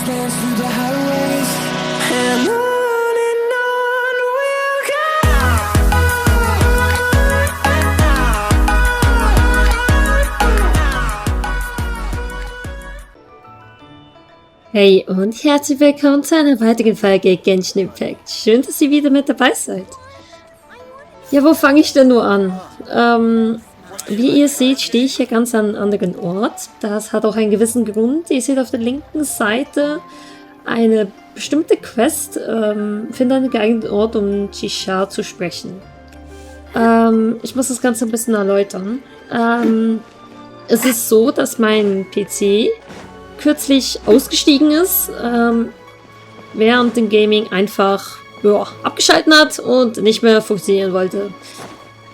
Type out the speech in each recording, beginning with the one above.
dance through the highways, and on we'll go. Hey und herzlich willkommen zu einer weiteren Folge Genshin Impact. Schön, dass ihr wieder mit dabei seid. Ja, wo fange ich denn nur an? Wie ihr seht, stehe ich hier ganz an einem anderen Ort. Das hat auch einen gewissen Grund. Ihr seht auf der linken Seite eine bestimmte Quest. Finde einen geeigneten Ort, um Chisha zu sprechen. Ich muss das Ganze ein bisschen erläutern. Es ist so, dass mein PC kürzlich ausgestiegen ist, während dem Gaming einfach abgeschaltet hat und nicht mehr funktionieren wollte.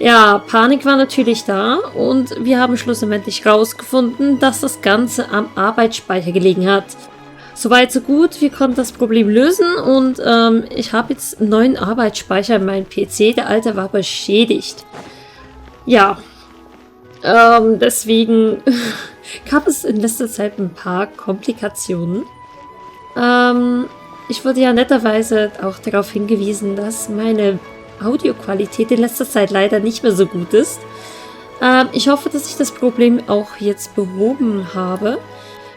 Ja, Panik war natürlich da und wir haben schlussendlich herausgefunden, dass das Ganze am Arbeitsspeicher gelegen hat. Soweit so gut, wir konnten das Problem lösen und ich habe jetzt einen neuen Arbeitsspeicher in meinem PC, der alte war beschädigt. Ja, deswegen gab es in letzter Zeit ein paar Komplikationen. Ich wurde ja netterweise auch darauf hingewiesen, dass meine Audioqualität in letzter Zeit leider nicht mehr so gut ist. Ich hoffe, dass ich das Problem auch jetzt behoben habe.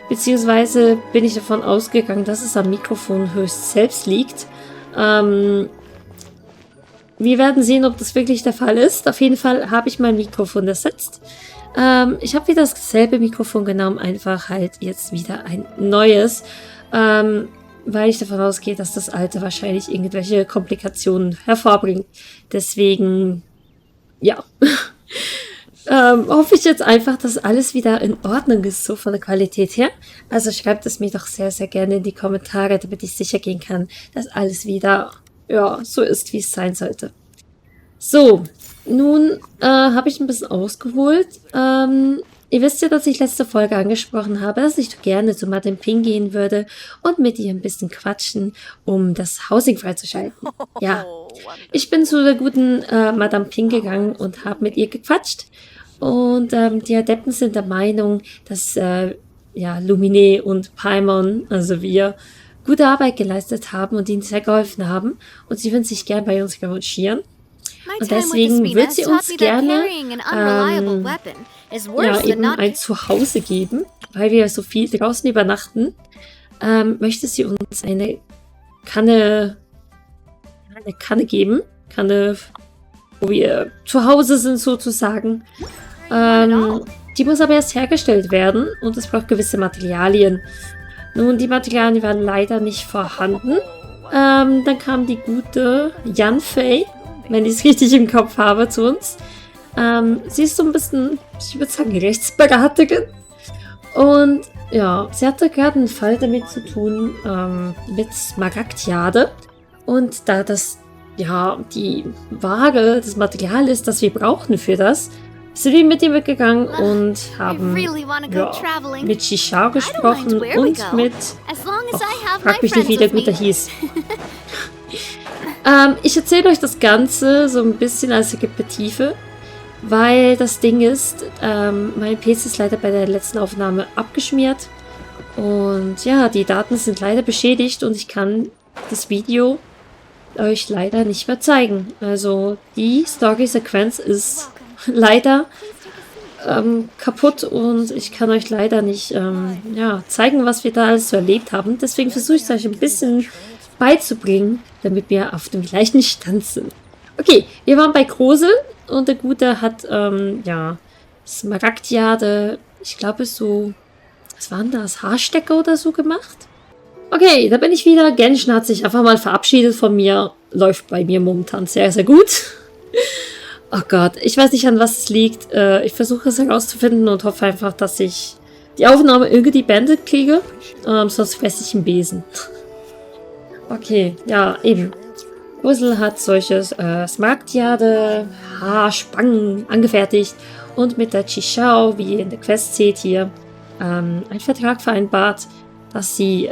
Beziehungsweise bin ich davon ausgegangen, dass es am Mikrofon höchst selbst liegt. Wir werden sehen, ob das wirklich der Fall ist. Auf jeden Fall habe ich mein Mikrofon ersetzt. Ich habe wieder dasselbe Mikrofon genommen, einfach halt jetzt wieder ein neues. Weil ich davon ausgehe, dass das alte wahrscheinlich irgendwelche Komplikationen hervorbringt. Deswegen, ja, hoffe ich jetzt einfach, dass alles wieder in Ordnung ist, so von der Qualität her. Also schreibt es mir doch sehr, sehr gerne in die Kommentare, damit ich sicher gehen kann, dass alles wieder, ja, so ist, wie es sein sollte. So, nun habe ich ein bisschen ausgeholt. Ihr wisst ja, dass ich letzte Folge angesprochen habe, dass ich gerne zu Madame Ping gehen würde und mit ihr ein bisschen quatschen, um das Housing freizuschalten. Ja, ich bin zu der guten Madame Ping gegangen und habe mit ihr gequatscht. Und die Adepten sind der Meinung, dass ja, Lumine und Paimon, also wir, gute Arbeit geleistet haben und ihnen sehr geholfen haben. Und sie würden sich gern bei uns revanchieren. Und deswegen wird sie uns gerne ja, eben ein Zuhause geben, weil wir so viel draußen übernachten. Möchte sie uns eine Kanne geben. Kanne, wo wir zu Hause sind sozusagen. Die muss aber erst hergestellt werden und es braucht gewisse Materialien. Nun, die Materialien waren leider nicht vorhanden. Dann kam die gute Yanfei, wenn ich es richtig im Kopf habe, zu uns. Sie ist so ein bisschen, ich würde sagen, Rechtsberaterin. Und ja, sie hatte gerade einen Fall damit zu tun, mit Smaragdjade. Und da das, ja, die Ware, das Material ist, das wir brauchen für das, sind wir mit ihr mitgegangen und haben mit Chisha gesprochen und mit, frag mich nicht, wie der Gute hieß. Ich erzähle euch das Ganze so ein bisschen als Repetitive, weil das Ding ist, mein PC ist leider bei der letzten Aufnahme abgeschmiert und ja, die Daten sind leider beschädigt und ich kann das Video euch leider nicht mehr zeigen. Also die Story-Sequenz ist leider kaputt und ich kann euch leider nicht ja, zeigen, was wir da alles so erlebt haben. Deswegen versuche ich es euch ein bisschen beizubringen, damit wir auf dem gleichen Stand sind. Okay, wir waren bei Grosel und der Gute hat, ja, Smaragdjade, ich glaube so, was waren das, Haarstecker oder so gemacht? Okay, da bin ich wieder. Genshin hat sich einfach mal verabschiedet von mir. Läuft bei mir momentan sehr, sehr gut. Oh Gott, ich weiß nicht, an was es liegt. Ich versuche es herauszufinden und hoffe einfach, dass ich die Aufnahme irgendwie beendet kriege. Sonst fresse ich einen Besen. Okay, ja, eben. Grosel hat solches Smaragdjade, Haarspangen angefertigt und mit der Chisha, wie ihr in der Quest seht hier, einen Vertrag vereinbart, dass sie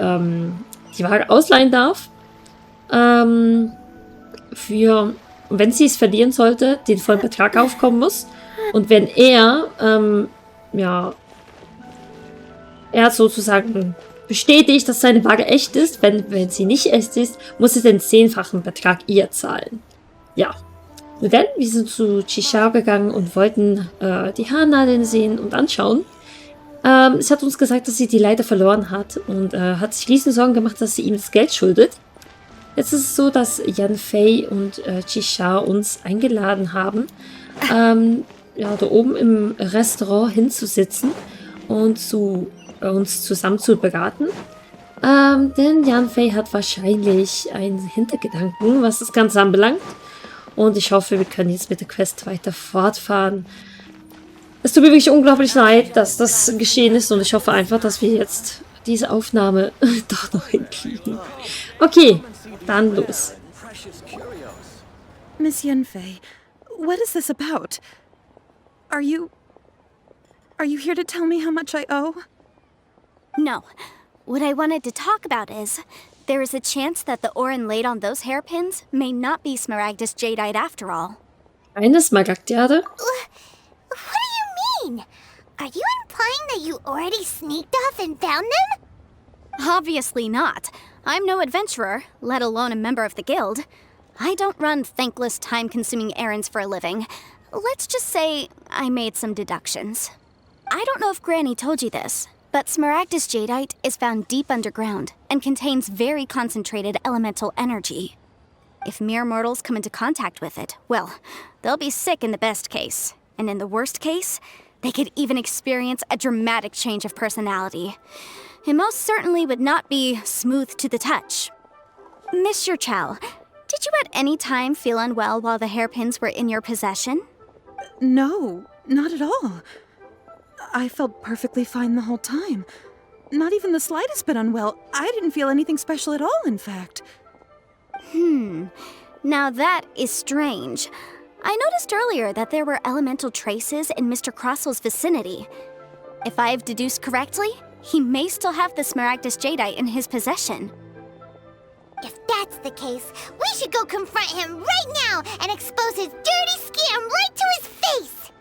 die Ware ausleihen darf. Für, wenn sie es verlieren sollte, den vollen Betrag aufkommen muss. Und wenn er, ja, er hat sozusagen bestätigt, dass seine Ware echt ist. Wenn sie nicht echt ist, muss er den 10-fachen Betrag ihr zahlen. Ja. Und dann, wir sind zu Chishao gegangen und wollten die Haarnadeln sehen und anschauen. Es hat uns gesagt, dass sie die leider verloren hat und hat sich riesen Sorgen gemacht, dass sie ihm das Geld schuldet. Jetzt ist es so, dass Yanfei und Chishao uns eingeladen haben, ja, da oben im Restaurant hinzusitzen und uns zusammen zu beraten. Denn Yanfei hat wahrscheinlich einen Hintergedanken, was das Ganze anbelangt. Und ich hoffe, wir können jetzt mit der Quest weiter fortfahren. Es tut mir wirklich unglaublich leid, dass das geschehen ist. Und ich hoffe einfach, dass wir jetzt diese Aufnahme doch noch hinkriegen. Okay, dann los. Miss Yanfei, what is this about? Are you here to tell me how much I owe? No. What I wanted to talk about is, there is a chance that the Orin laid on those hairpins may not be Smaragdus Jadeite after all. Eine Smaragdiade? What do you mean? Are you implying that you already sneaked off and found them? Obviously not. I'm no adventurer, let alone a member of the guild. I don't run thankless, time-consuming errands for a living. Let's just say I made some deductions. I don't know if Granny told you this, but Smaragdus Jadeite is found deep underground and contains very concentrated elemental energy. If mere mortals come into contact with it, well, they'll be sick in the best case. And in the worst case, they could even experience a dramatic change of personality. It most certainly would not be smooth to the touch. Mr. Chow, did you at any time feel unwell while the hairpins were in your possession? No, not at all. I felt perfectly fine the whole time. Not even the slightest bit unwell. I didn't feel anything special at all, in fact. Now that is strange. I noticed earlier that there were elemental traces in Mr. Crossel's vicinity. If I've deduced correctly, he may still have the Smaragdus Jadeite in his possession. If that's the case, we should go confront him right now and expose his dirty scam right to his face!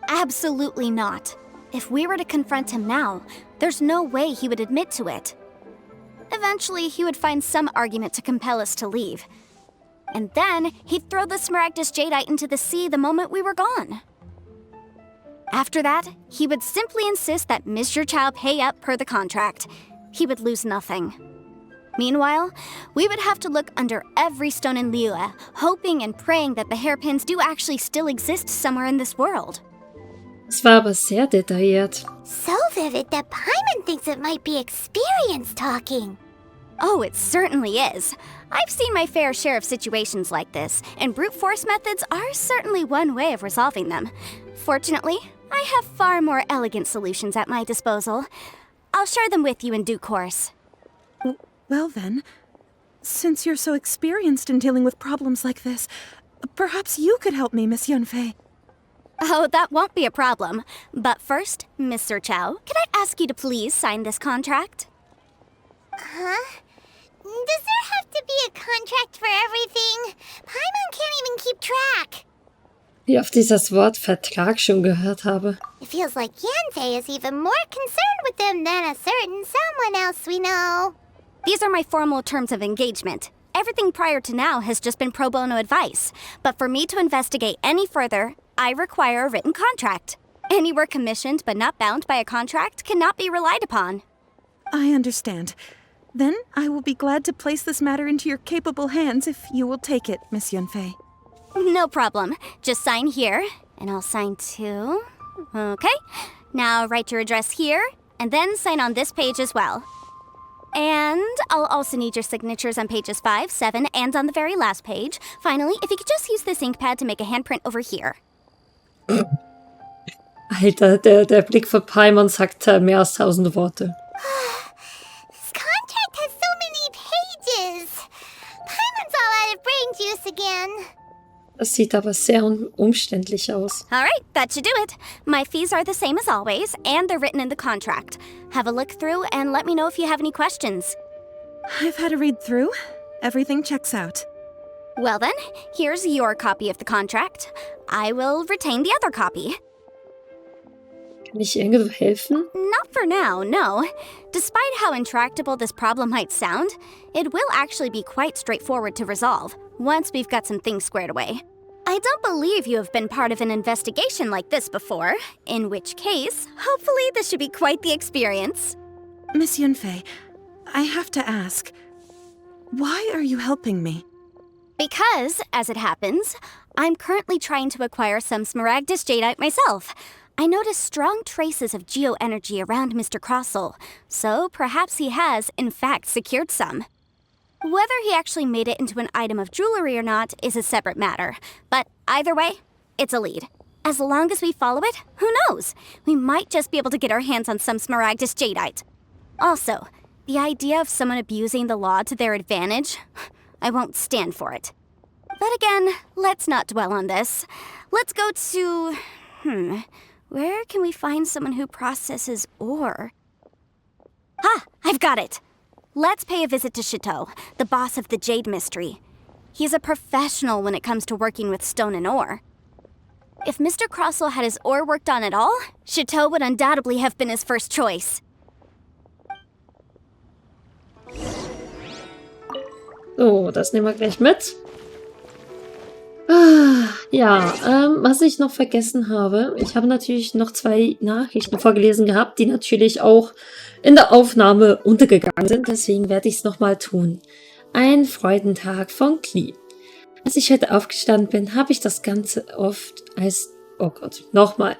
Absolutely not. If we were to confront him now, there's no way he would admit to it. Eventually, he would find some argument to compel us to leave. And then, he'd throw the Smaragdus Jadeite into the sea the moment we were gone. After that, he would simply insist that Mr. Chow pay up per the contract. He would lose nothing. Meanwhile, we would have to look under every stone in Liyue, hoping and praying that the hairpins do actually still exist somewhere in this world. Es war aber sehr detailliert. So vivid that Paimon thinks it might be experience talking. Oh, it certainly is. I've seen my fair share of situations like this, and brute force methods are certainly one way of resolving them. Fortunately, I have far more elegant solutions at my disposal. I'll share them with you in due course. Well then, since you're so experienced in dealing with problems like this, perhaps you could help me, Miss Yanfei. Oh, that won't be a problem. But first, Mr. Chow, can I ask you to please sign this contract? Huh? Does there have to be a contract for everything? Paimon can't even keep track. Wie oft ich das Wort Vertrag schon gehört habe. It feels like Yanfei is even more concerned with them than a certain someone else we know. These are my formal terms of engagement. Everything prior to now has just been pro bono advice. But for me to investigate any further, I require a written contract. Any work commissioned but not bound by a contract cannot be relied upon. I understand. Then I will be glad to place this matter into your capable hands if you will take it, Miss Yanfei. No problem. Just sign here, and I'll sign too. Okay. Now write your address here, and then sign on this page as well. And I'll also need your signatures on pages 5, 7, and on the very last page. Finally, if you could just use this ink pad to make a handprint over here. Alter, der Blick von Paimon sagt mehr als 1000 Worte. This contract has so many pages. Paimon's all out of brain juice again. Das sieht aber sehr umständlich aus. Alright, that should do it. My fees are the same as always, and they're written in the contract. Have a look through and let me know if you have any questions. I've had a read through. Everything checks out. Well then, here's your copy of the contract. I will retain the other copy. Kann ich irgendwo helfen? Not for now, no. Despite how intractable this problem might sound, it will actually be quite straightforward to resolve, once we've got some things squared away. I don't believe you have been part of an investigation like this before, in which case, hopefully this should be quite the experience. Miss Yanfei, I have to ask, why are you helping me? Because, as it happens, I'm currently trying to acquire some Smaragdus Jadeite myself. I noticed strong traces of geoenergy around Mr. Crossel, so perhaps he has, in fact, secured some. Whether he actually made it into an item of jewelry or not is a separate matter, but either way, it's a lead. As long as we follow it, who knows? We might just be able to get our hands on some Smaragdus Jadeite. Also, the idea of someone abusing the law to their advantage, I won't stand for it. But again, let's not dwell on this. Let's go to... where can we find someone who processes ore? Ah, I've got it! Let's pay a visit to Chateau, the boss of the Jade Mystery. He's a professional when it comes to working with stone and ore. If Mr. Crossel had his ore worked on at all, Chateau would undoubtedly have been his first choice. So, das nehmen wir gleich mit. Ja, was ich noch vergessen habe, ich habe natürlich noch 2 Nachrichten vorgelesen gehabt, die natürlich auch in der Aufnahme untergegangen sind, deswegen werde ich es nochmal tun. Ein Freudentag von Klee. Als ich heute aufgestanden bin, habe ich das Ganze oft als... Oh Gott, nochmal.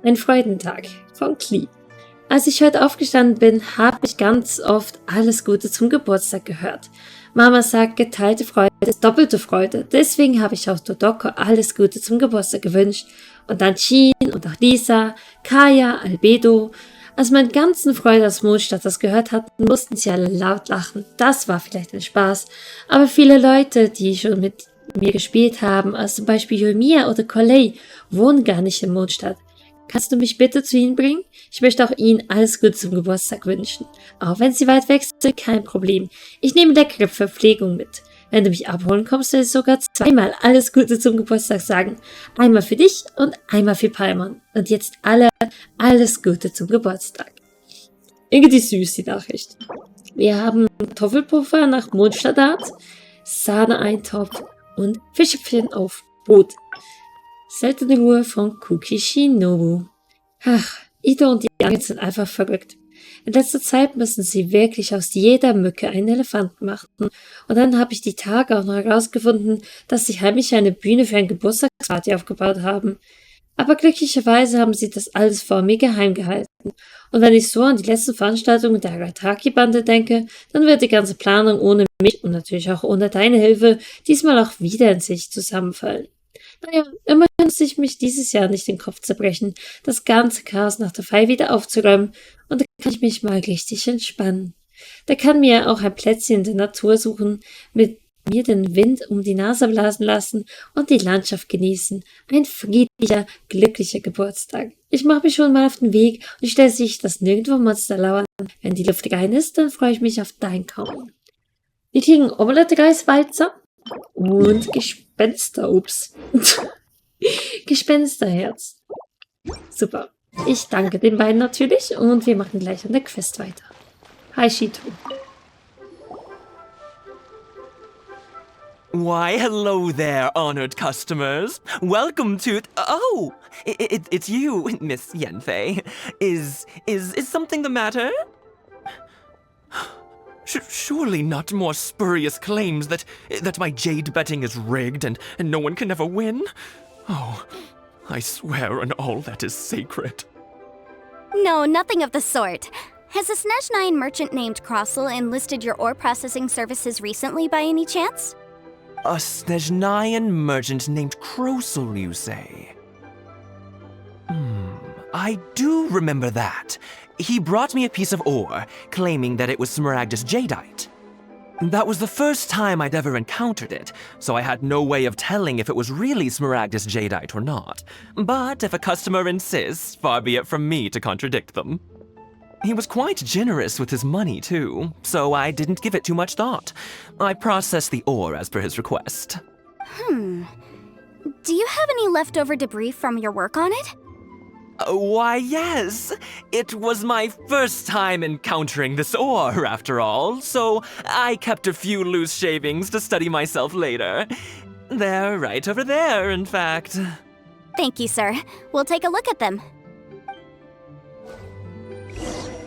Ein Freudentag von Klee. Als ich heute aufgestanden bin, habe ich ganz oft alles Gute zum Geburtstag gehört. Mama sagt, geteilte Freude ist doppelte Freude. Deswegen habe ich auch Dodoko alles Gute zum Geburtstag gewünscht. Und dann Chin und auch Lisa, Kaya, Albedo. Als meine ganzen Freunde aus Mondstadt das gehört hatten, mussten sie alle laut lachen. Das war vielleicht ein Spaß. Aber viele Leute, die schon mit mir gespielt haben, als zum Beispiel Yoimiya oder Coley, wohnen gar nicht in Mondstadt. Kannst du mich bitte zu ihnen bringen? Ich möchte auch ihnen alles Gute zum Geburtstag wünschen. Auch wenn sie weit weg sind, kein Problem. Ich nehme leckere Verpflegung mit. Wenn du mich abholen kommst, werde ich sogar 2-mal alles Gute zum Geburtstag sagen. Einmal für dich und einmal für Paimon. Und jetzt alle alles Gute zum Geburtstag. Irgendwie süß, die Nachricht. Wir haben Kartoffelpuffer nach Mondstadtart, Sahne-Eintopf und Fischchen auf Brot. Seltene Ruhe von Kukishinobu. Ach, Ito und die Angel sind einfach verrückt. In letzter Zeit müssen sie wirklich aus jeder Mücke einen Elefanten machen. Und dann habe ich die Tage auch noch herausgefunden, dass sie heimlich eine Bühne für eine Geburtstagsparty aufgebaut haben. Aber glücklicherweise haben sie das alles vor mir geheim gehalten. Und wenn ich so an die letzten Veranstaltungen der Arataki-Bande denke, dann wird die ganze Planung ohne mich und natürlich auch ohne deine Hilfe diesmal auch wieder in sich zusammenfallen. Naja, immerhin muss ich mich dieses Jahr nicht den Kopf zerbrechen, das ganze Chaos nach der Feier wieder aufzuräumen, und da kann ich mich mal richtig entspannen. Da kann mir auch ein Plätzchen in der Natur suchen, mit mir den Wind um die Nase blasen lassen und die Landschaft genießen. Ein friedlicher, glücklicher Geburtstag. Ich mache mich schon mal auf den Weg und stelle sich, dass nirgendwo Monster lauern. Wenn die Luft rein ist, dann freue ich mich auf dein Kauen. Wir kriegen Omelette-Reiswalzer und Gespenster, Gespensterherz. Super. Ich danke den beiden natürlich und wir machen gleich an der Quest weiter. Hi, Shito. Why, hello there, honored customers. Welcome to... Oh, it's you, Miss Yanfei. Is something the matter? Surely not more spurious claims that my jade betting is rigged and no one can ever win? Oh, I swear on all that is sacred. No, nothing of the sort. Has a Snezhnine merchant named Crossel enlisted your ore processing services recently by any chance? A Snezhnine merchant named Crossel, you say? I do remember that. He brought me a piece of ore, claiming that it was Smaragdus Jadeite. That was the first time I'd ever encountered it, so I had no way of telling if it was really Smaragdus Jadeite or not. But if a customer insists, far be it from me to contradict them. He was quite generous with his money, too, so I didn't give it too much thought. I processed the ore as per his request. Do you have any leftover debris from your work on it? Why, yes. It was my first time encountering this ore, after all, so I kept a few loose shavings to study myself later. They're right over there, in fact. Thank you, sir. We'll take a look at them.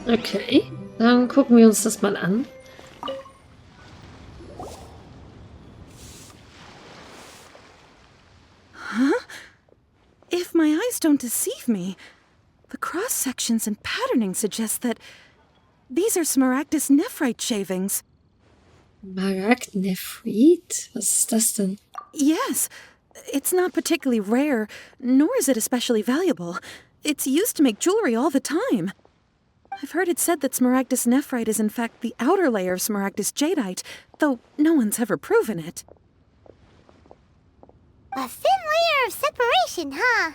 Okay, dann gucken wir uns das mal an. If my eyes don't deceive me, the cross-sections and patterning suggest that these are Smaragdus nephrite shavings. Smaragdnephrite? Was ist das denn? Yes, it's not particularly rare, nor is it especially valuable. It's used to make jewelry all the time. I've heard it said that Smaragdus nephrite is in fact the outer layer of Smaragdus jadeite, though no one's ever proven it. A thin layer of separation, huh?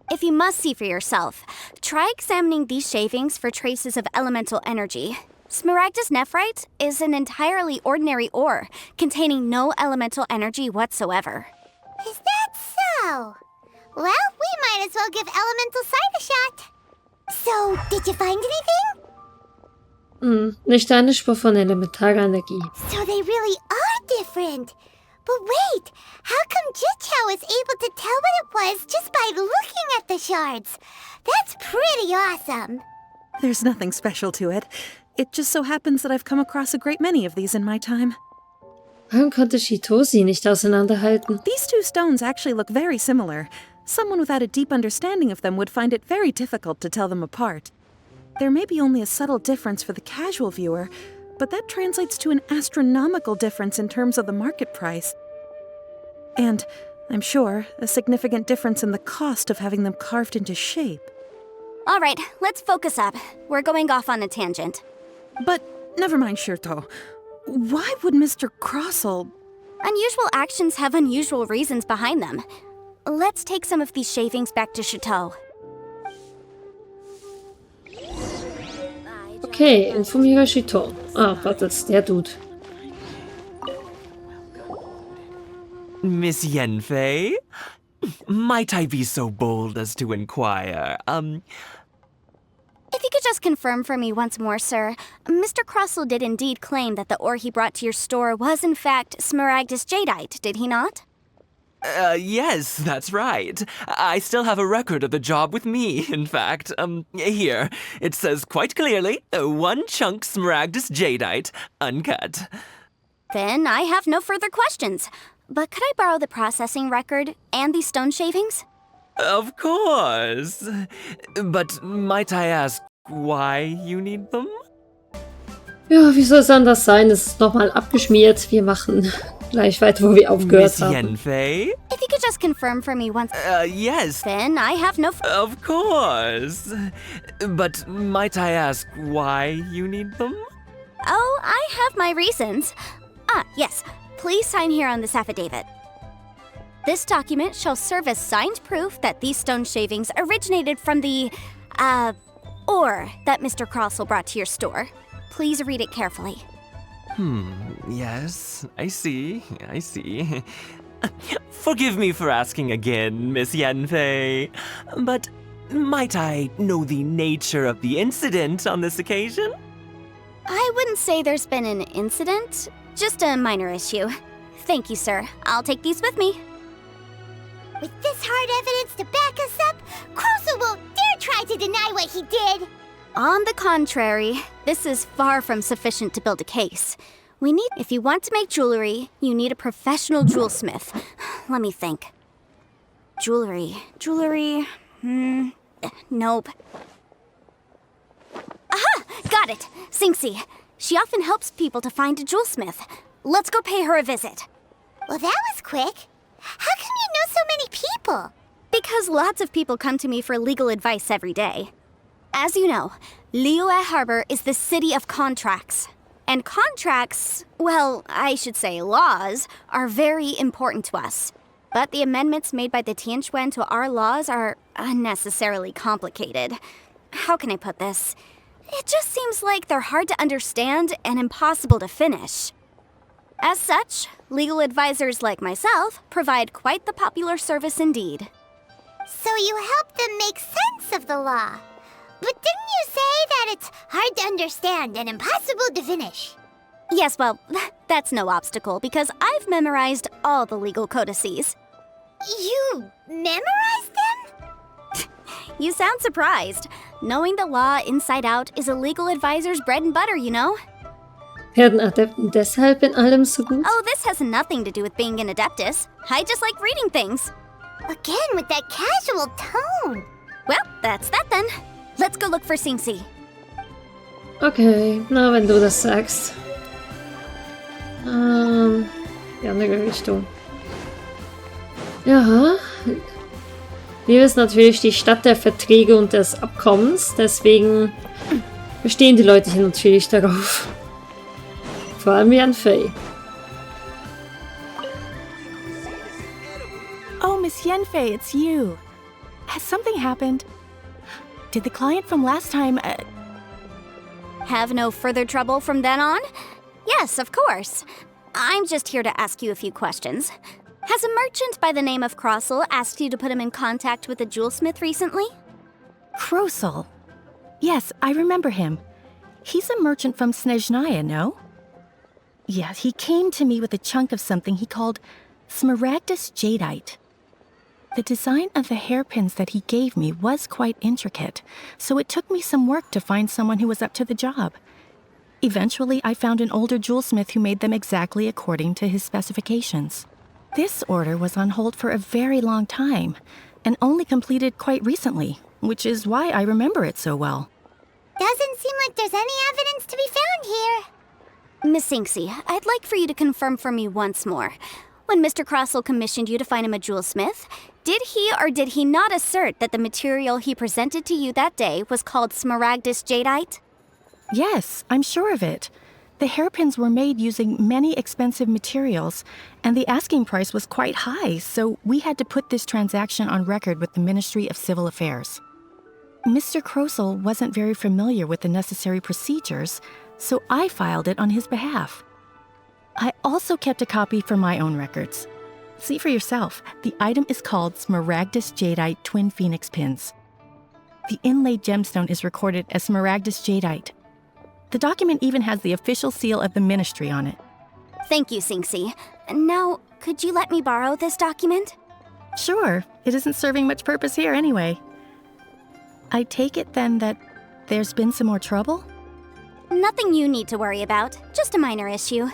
If you must see for yourself, try examining these shavings for traces of elemental energy. Smaragdus nephrite is an entirely ordinary ore, containing no elemental energy whatsoever. Is that so? Well, we might as well give elemental sight a shot. So, did you find anything? Nicht eine Spur von elementarer Energie. So they really are different. But wait, how come Jichao is able to tell what it was just by looking at the shards? That's pretty awesome. There's nothing special to it. It just so happens that I've come across a great many of these in my time. Warum konnte Shito sie nicht auseinanderhalten? These two stones actually look very similar. Someone without a deep understanding of them would find it very difficult to tell them apart. There may be only a subtle difference for the casual viewer, but that translates to an astronomical difference in terms of the market price. And, I'm sure, a significant difference in the cost of having them carved into shape. All right, let's focus up. We're going off on a tangent. But, never mind, Shirto. Why would Mr. Crossell... Unusual actions have unusual reasons behind them. Let's take some of these shavings back to Chateau. Okay, informiere Shito. Ah, warte, das ist der Dude. Miss Yanfei? Might I be so bold as to inquire, If you could just confirm for me once more, sir. Mr. Crossell did indeed claim that the ore he brought to your store was in fact Smaragdus jadeite, did he not? Yes, that's right. I still have a record of the job with me, in fact. Here. It says quite clearly, 1 chunk Smaragdus jadeite, uncut. Then I have no further questions. But could I borrow the processing record and these stone shavings? Of course. But might I ask why you need them? Ja, wie soll es anders sein? Es ist nochmal abgeschmiert. Wir machen gleich weiter, wo wir aufgehört Miss haben. Yanfei? If you could just confirm for me once... Yes. Then I have no... Of course. But might I ask why you need them? Oh, I have my reasons. Ah, yes. Please sign here on this affidavit. This document shall serve as signed proof that these stone shavings originated from the, ore that Mr. Crossell brought to your store. Please read it carefully. Yes, I see. Forgive me for asking again, Miss Yanfei, but might I know the nature of the incident on this occasion? I wouldn't say there's been an incident, just a minor issue. Thank you, sir. I'll take these with me. With this hard evidence to back us up, Crossell won't dare try to deny what he did. On the contrary, this is far from sufficient to build a case. If you want to make jewelry, you need a professional jewelsmith. Let me think. Jewelry. Nope. Aha! Got it! Singxi. She often helps people to find a jewelsmith. Let's go pay her a visit. Well, that was quick. How come you know so many people? Because lots of people come to me for legal advice every day. As you know, Liyue Harbor is the city of contracts. And contracts, well, I should say laws, are very important to us. But the amendments made by the Tianquan to our laws are unnecessarily complicated. How can I put this? It just seems like they're hard to understand and impossible to finish. As such, legal advisors like myself provide quite the popular service indeed. So you help them make sense of the law. But didn't you say that it's hard to understand and impossible to finish? Yes, well, that's no obstacle because I've memorized all the legal codices. You memorized them? You sound surprised. Knowing the law inside out is a legal advisor's bread and butter, you know? Werden Adepten deshalb in allem so gut? Oh, this has nothing to do with being an Adeptus. I just like reading things. Again with that casual tone. Well, that's that then. Let's go look for Singsi. Okay, na, wenn du das sagst. Die andere Richtung. Ja. Hier ist natürlich die Stadt der Verträge und des Abkommens, deswegen bestehen die Leute hier natürlich darauf. Vor allem Yanfei. Oh, Miss Yanfei, it's you. Has something happened? Did the client from last time... Have no further trouble from then on? Yes, of course. I'm just here to ask you a few questions. Has a merchant by the name of Crossel asked you to put him in contact with a jewelsmith recently? Crossel? Yes, I remember him. He's a merchant from Snezhnaya, no? Yeah, he came to me with a chunk of something he called Smaragdus Jadeite. The design of the hairpins that he gave me was quite intricate, so it took me some work to find someone who was up to the job. Eventually, I found an older jewelsmith who made them exactly according to his specifications. This order was on hold for a very long time, and only completed quite recently, which is why I remember it so well. Doesn't seem like there's any evidence to be found here. Miss Singsi, I'd like for you to confirm for me once more. When Mr. Crossel commissioned you to find him a jewelsmith, did he or did he not assert that the material he presented to you that day was called Smaragdus Jadeite? Yes, I'm sure of it. The hairpins were made using many expensive materials, and the asking price was quite high, so we had to put this transaction on record with the Ministry of Civil Affairs. Mr. Crossel wasn't very familiar with the necessary procedures, so I filed it on his behalf. I also kept a copy for my own records. See for yourself, the item is called Smaragdus Jadeite Twin Phoenix Pins. The inlaid gemstone is recorded as Smaragdus Jadeite. The document even has the official seal of the ministry on it. Thank you, Singsi. Now, could you let me borrow this document? Sure, it isn't serving much purpose here anyway. I take it then that there's been some more trouble? Nothing you need to worry about, just a minor issue.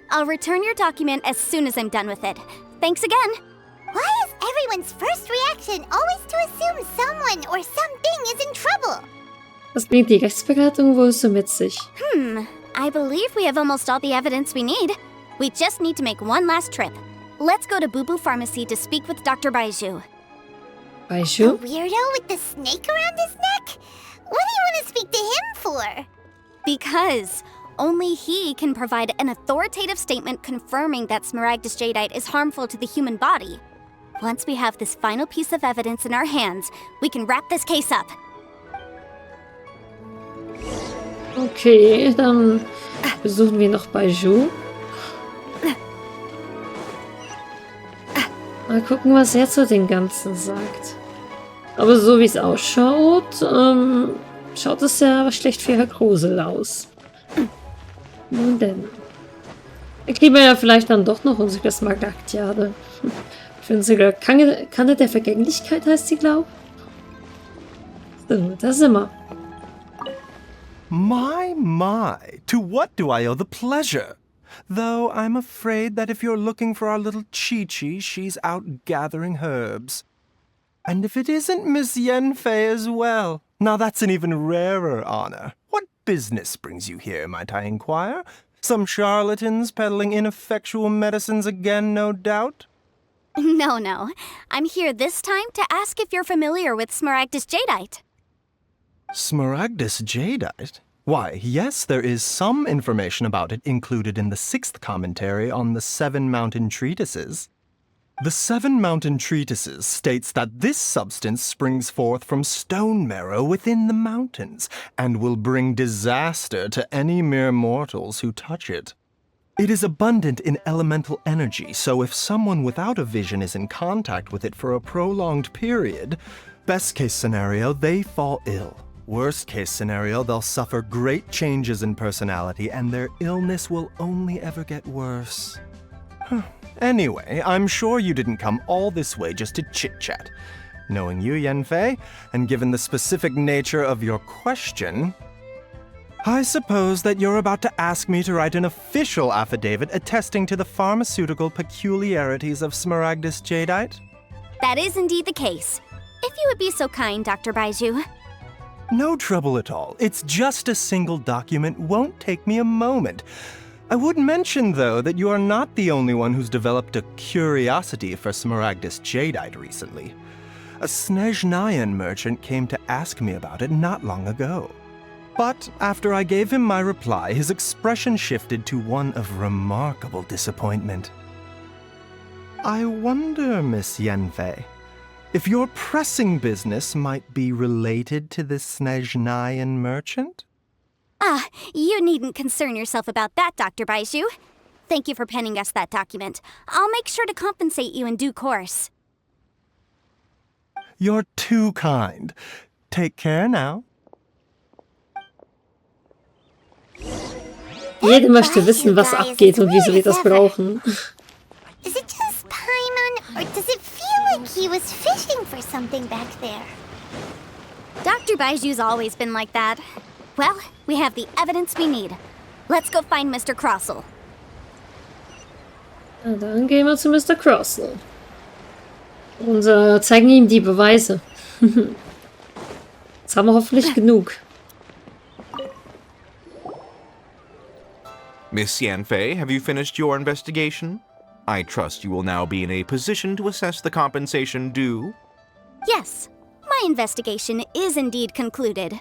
I'll return your document as soon as I'm done with it. Thanks again. Why is everyone's first reaction always to assume someone or something is in trouble? Was bringt die Rechtsberatung wohl so mit sich? I believe we have almost all the evidence we need. We just need to make one last trip. Let's go to Boo Boo Pharmacy to speak with Dr. Baiju. The Baiju? weirdo with the snake around his neck? What do you want to speak to him for? Because only he can provide an authoritative statement confirming that Smaragdus Jadeite is harmful to the human body. Once we have this final piece of evidence in our hands, we can wrap this case up. Okay, dann besuchen wir noch Baiju. Mal gucken, was er zu dem Ganzen sagt. Aber so wie es ausschaut, schaut es ja schlecht für Herr Grusel aus. Nun denn. Dann kriegen wir ja vielleicht dann doch noch unsere Smaragdjade. Für unsere Kanne der Vergänglichkeit heißt sie, glaub. So, da sind wir. My, to what do I owe the pleasure? Though I'm afraid that if you're looking for our little Chi-Chi, she's out gathering herbs. And if it isn't Miss Yanfei as well, now that's an even rarer honor. What business brings you here, might I inquire? Some charlatans peddling ineffectual medicines again, no doubt? No. I'm here this time to ask if you're familiar with Smaragdus Jadeite. Smaragdus Jadeite? Why, yes, there is some information about it included in the 6th commentary on the 7 Mountain Treatises. The 7 Mountain Treatises states that this substance springs forth from stone marrow within the mountains, and will bring disaster to any mere mortals who touch it. It is abundant in elemental energy, so if someone without a vision is in contact with it for a prolonged period, best case scenario, they fall ill. Worst case scenario, they'll suffer great changes in personality and their illness will only ever get worse. Anyway, I'm sure you didn't come all this way just to chit-chat. Knowing you, Yanfei, and given the specific nature of your question, I suppose that you're about to ask me to write an official affidavit attesting to the pharmaceutical peculiarities of Smaragdus jadeite? That is indeed the case. If you would be so kind, Dr. Baiju. No trouble at all. It's just a single document, won't take me a moment. I would mention, though, that you are not the only one who's developed a curiosity for Smaragdus jadeite recently. A Snezhnayan merchant came to ask me about it not long ago. But after I gave him my reply, his expression shifted to one of remarkable disappointment. I wonder, Miss Yanfei, if your pressing business might be related to this Snezhnayan merchant? You needn't concern yourself about that, Dr. Baiju. Thank you for penning us that document. I'll make sure to compensate you in due course. You're too kind. Take care now. Jeder möchte wissen, was abgeht und wieso wir das brauchen. Is it just Paimon, or does it feel like he was fishing for something back there? Dr. Baiju's always been like that. Well, we have the evidence we need. Let's go find Mr. Crossell. Na, dann gehen wir zu Mr. Crossell. Und zeigen ihm die Beweise. Jetzt haben wir hoffentlich genug. Miss Yanfei, have you finished your investigation? I trust you will now be in a position to assess the compensation due. Yes, my investigation is indeed concluded.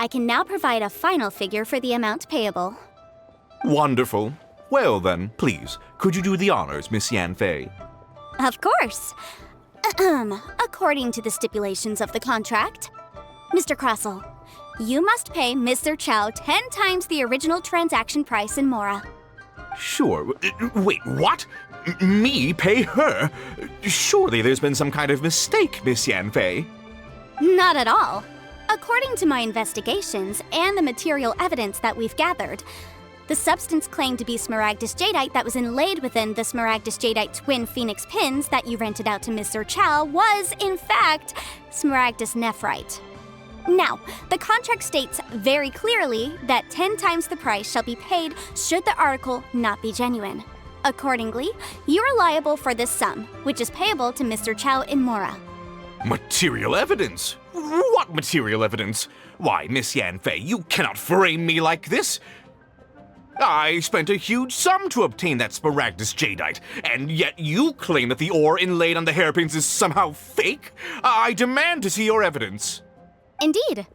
I can now provide a final figure for the amount payable. Wonderful. Well then, please, could you do the honors, Miss Yanfei? Of course. According to the stipulations of the contract, Mr. Crossell, you must pay Mr. Chow 10 times the original transaction price in Mora. Sure. Wait, what? Me pay her? Surely there's been some kind of mistake, Miss Yanfei. Not at all. According to my investigations and the material evidence that we've gathered, the substance claimed to be Smaragdus jadeite that was inlaid within the Smaragdus jadeite twin phoenix pins that you rented out to Mr. Chow was, in fact, Smaragdus nephrite. Now, the contract states very clearly that 10 times the price shall be paid should the article not be genuine. Accordingly, you are liable for this sum, which is payable to Mr. Chow in Mora. Material evidence? What material evidence? Why, Miss Yanfei, you cannot frame me like this. I spent a huge sum to obtain that Smaragdus jadeite, and yet you claim that the ore inlaid on the hairpins is somehow fake? I demand to see your evidence. Indeed.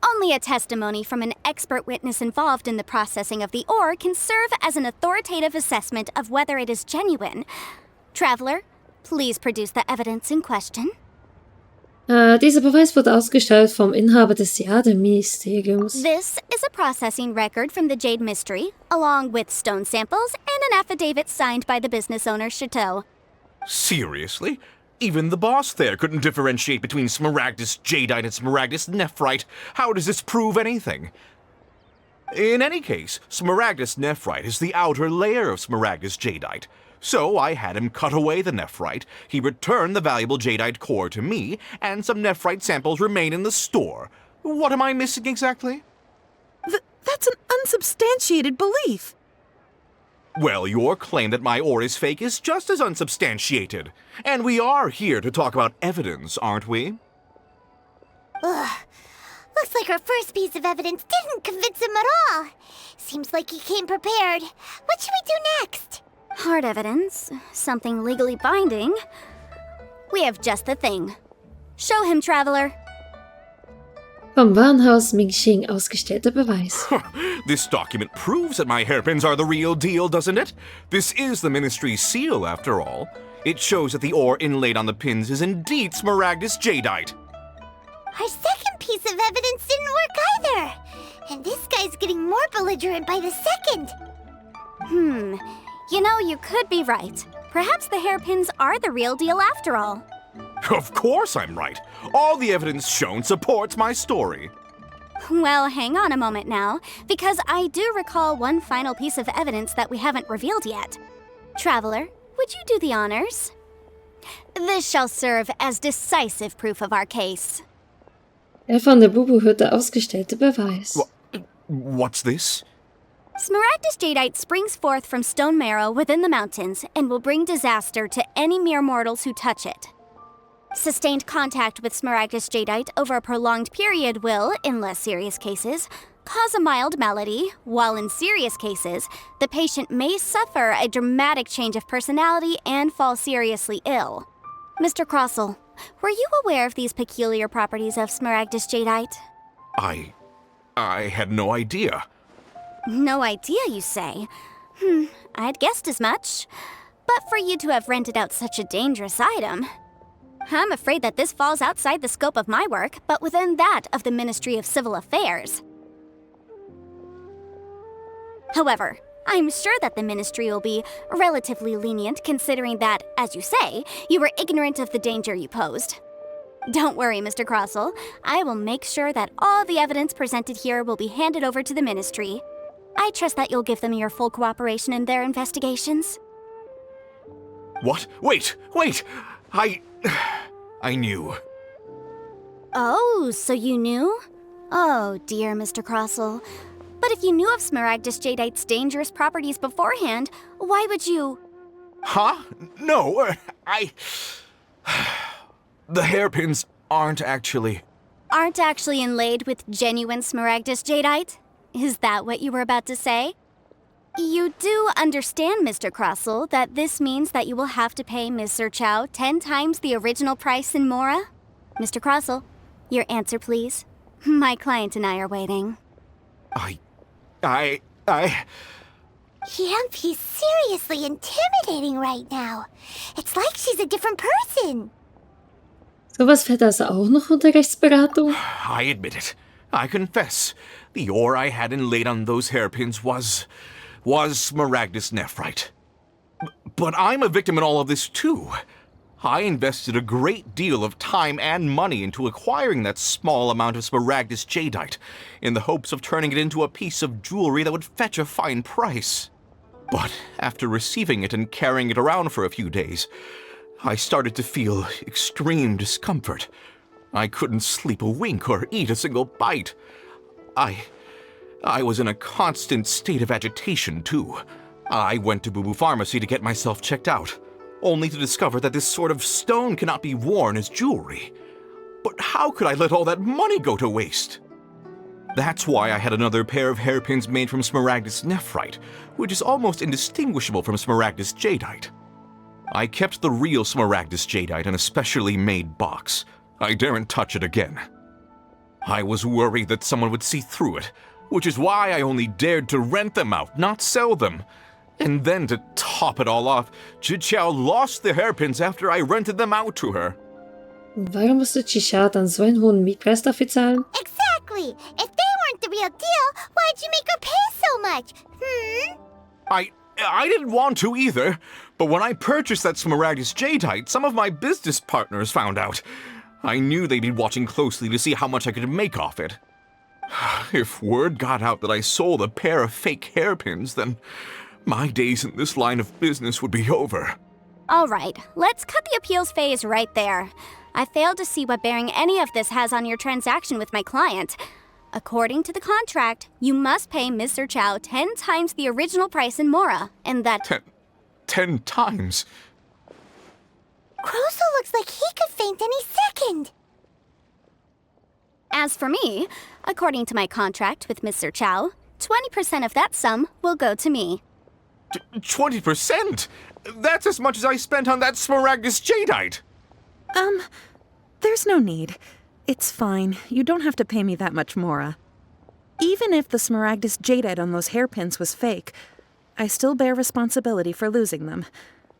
Only a testimony from an expert witness involved in the processing of the ore can serve as an authoritative assessment of whether it is genuine. Traveler, please produce the evidence in question. Dieser Beweis wird ausgestellt vom Inhaber des Jade-Ministeriums. This is a processing record from the Jade Mystery, along with stone samples and an affidavit signed by the business owner, Chateau. Seriously? Even the boss there couldn't differentiate between Smaragdus jadeite and Smaragdus nephrite. How does this prove anything? In any case, Smaragdus nephrite is the outer layer of Smaragdus jadeite. So I had him cut away the nephrite, he returned the valuable jadeite core to me, and some nephrite samples remain in the store. What am I missing exactly? That's an unsubstantiated belief. Well, your claim that my ore is fake is just as unsubstantiated. And we are here to talk about evidence, aren't we? Ugh. Looks like our first piece of evidence didn't convince him at all. Seems like he came prepared. What should we do next? Hard evidence, something legally binding. We have just the thing. Show him, Traveler. Vom Warenhaus Mingxing ausgestellter Beweis. This document proves that my hairpins are the real deal, doesn't it? This is the Ministry's seal, after all. It shows that the ore inlaid on the pins is indeed Smaragdus jadeite. Our second piece of evidence didn't work either. And this guy's getting more belligerent by the second. You know, you could be right. Perhaps the hairpins are the real deal after all. Of course I'm right. All the evidence shown supports my story. Well, hang on a moment now, because I do recall one final piece of evidence that we haven't revealed yet. Traveler, would you do the honors? This shall serve as decisive proof of our case. Der von der Bubu-Hütte ausgestellte Beweis. What's this? Smaragdus jadeite springs forth from stone marrow within the mountains and will bring disaster to any mere mortals who touch it. Sustained contact with Smaragdus jadeite over a prolonged period will, in less serious cases, cause a mild malady, while in serious cases, the patient may suffer a dramatic change of personality and fall seriously ill. Mr. Crossell, were you aware of these peculiar properties of Smaragdus jadeite? I had no idea. No idea, you say? I'd guessed as much. But for you to have rented out such a dangerous item... I'm afraid that this falls outside the scope of my work, but within that of the Ministry of Civil Affairs. However, I'm sure that the Ministry will be relatively lenient considering that, as you say, you were ignorant of the danger you posed. Don't worry, Mr. Crossell. I will make sure that all the evidence presented here will be handed over to the Ministry. I trust that you'll give them your full cooperation in their investigations. What? Wait! I knew. Oh, so you knew? Oh, dear Mr. Crossell. But if you knew of Smaragdus jadeite's dangerous properties beforehand, why would you... Huh? No, The hairpins aren't actually inlaid with genuine Smaragdus jadeite? Is that what you were about to say? You do understand, Mr. Crossell, that this means that you will have to pay Ms. Chow 10 times the original price in Mora? Mr. Crossell, your answer, please. My client and I are waiting. Yanfei's seriously intimidating right now. It's like she's a different person. Sowas fällt also auch noch unter Rechtsberatung? I admit it. I confess. The ore I had inlaid on those hairpins was Smaragdus nephrite. But I'm a victim in all of this too. I invested a great deal of time and money into acquiring that small amount of Smaragdus jadeite, in the hopes of turning it into a piece of jewelry that would fetch a fine price. But after receiving it and carrying it around for a few days, I started to feel extreme discomfort. I couldn't sleep a wink or eat a single bite. I was in a constant state of agitation, too. I went to Boo Boo Pharmacy to get myself checked out, only to discover that this sort of stone cannot be worn as jewelry. But how could I let all that money go to waste? That's why I had another pair of hairpins made from Smaragdus nephrite, which is almost indistinguishable from Smaragdus jadeite. I kept the real Smaragdus jadeite in a specially made box. I daren't touch it again. I was worried that someone would see through it, which is why I only dared to rent them out, not sell them. And then to top it all off, Chichao lost the hairpins after I rented them out to her. Warum musste Chichao dann so einen hohen Mietpreis dafür zahlen? Exactly. If they weren't the real deal, why'd you make her pay so much? I didn't want to either, but when I purchased that Smaragdus jadeite, some of my business partners found out. I knew they'd be watching closely to see how much I could make off it. If word got out that I sold a pair of fake hairpins, then my days in this line of business would be over. All right, let's cut the appeals phase right there. I failed to see what bearing any of this has on your transaction with my client. According to the contract, you must pay Mr. Chow 10 times the original price in Mora, and that... 10 times? Crossell looks like he could faint any second. As for me, according to my contract with Mr. Chow, 20% of that sum will go to me. 20%? That's as much as I spent on that Smaragdus jadeite. There's no need. It's fine. You don't have to pay me that much, Mora. Even if the Smaragdus jadeite on those hairpins was fake, I still bear responsibility for losing them.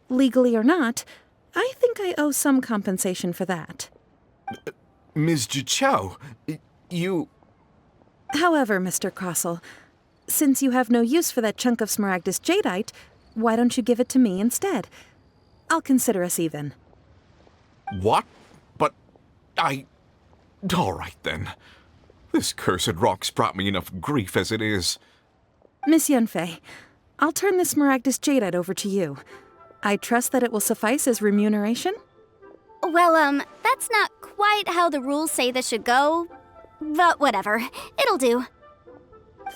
Legally or not, I think I owe some compensation for that. Ms. Jichao, you... However, Mr. Crossell, Since you have no use for that chunk of Smaragdus Jadeite, why don't you give it to me instead? I'll consider us even. What? But all right then. This cursed rock's brought me enough grief as it is. Miss Yanfei, I'll turn the Smaragdus Jadeite over to you. I trust that it will suffice as remuneration? Well, that's not quite how the rules say this should go. But whatever. It'll do.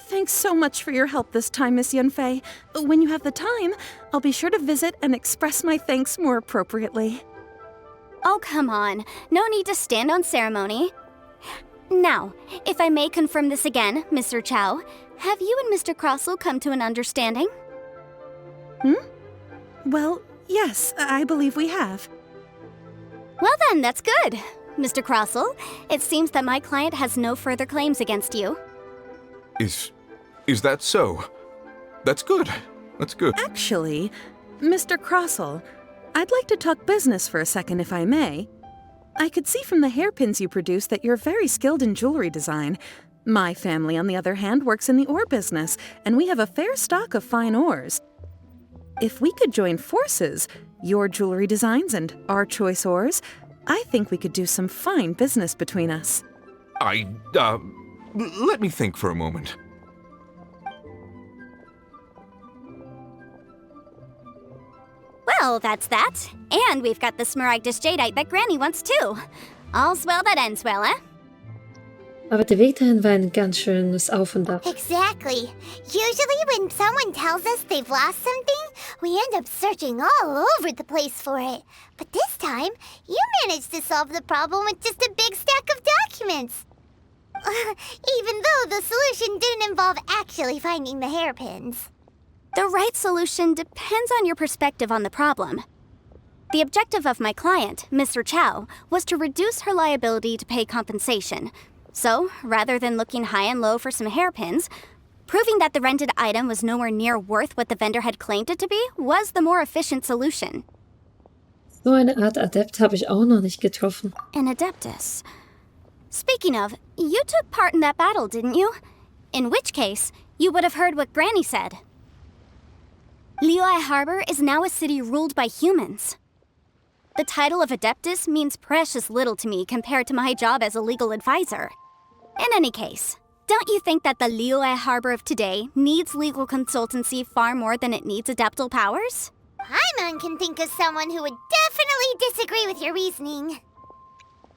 Thanks so much for your help this time, Miss Yanfei. When you have the time, I'll be sure to visit and express my thanks more appropriately. Oh, come on. No need to stand on ceremony. Now, if I may confirm this again, Mr. Chow, have you and Mr. Crossell come to an understanding? Well, yes, I believe we have. Well then, that's good. Mr. Crossell, it seems that my client has no further claims against you. Is that so? That's good. That's good. Actually, Mr. Crossell, I'd like to talk business for a second if I may. I could see from the hairpins you produce that you're very skilled in jewelry design. My family, on the other hand, works in the ore business, and we have a fair stock of fine ores. If we could join forces, your jewelry designs and our choice ores, I think we could do some fine business between us. Let me think for a moment. Well, that's that. And we've got the Smaragdus Jadeite that Granny wants too. All's well that ends well, eh? Aber der Weg dahin war ein ganz schönes Auf und Ab. Exactly. Usually when someone tells us they've lost something, we end up searching all over the place for it. But this time, you managed to solve the problem with just a big stack of documents. Even though the solution didn't involve actually finding the hairpins. The right solution depends on your perspective on the problem. The objective of my client, Mr. Chow, was to reduce her liability to pay compensation. So, rather than looking high and low for some hairpins, proving that the rented item was nowhere near worth what the vendor had claimed it to be was the more efficient solution. So eine Art Adept habe ich auch noch nicht getroffen. An Adeptus. Speaking of, you took part in that battle, didn't you? In which case, you would have heard what Granny said. Liyue Harbor is now a city ruled by humans. The title of Adeptus means precious little to me compared to my job as a legal advisor. In any case, don't you think that the Liyue Harbor of today needs legal consultancy far more than it needs adeptal powers? Paimon can think of someone who would definitely disagree with your reasoning.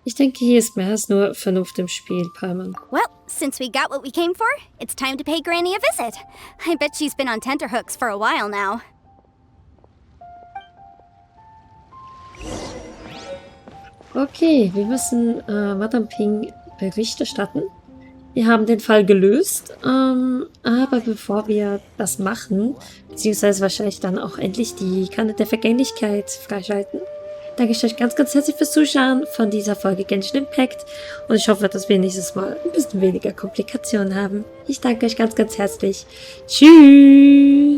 Ich denke, hier ist mehr als nur Vernunft im Spiel, Paimon. Well, since we got what we came for, it's time to pay Granny a visit. I bet she's been on tenterhooks for a while now. Okay, wir müssen Madame Ping Bericht erstatten. Wir haben den Fall gelöst, aber bevor wir das machen, beziehungsweise wahrscheinlich dann auch endlich die Kanne der Vergänglichkeit freischalten, danke ich euch ganz, ganz herzlich fürs Zuschauen von dieser Folge Genshin Impact und ich hoffe, dass wir nächstes Mal ein bisschen weniger Komplikationen haben. Ich danke euch ganz, ganz herzlich. Tschüss!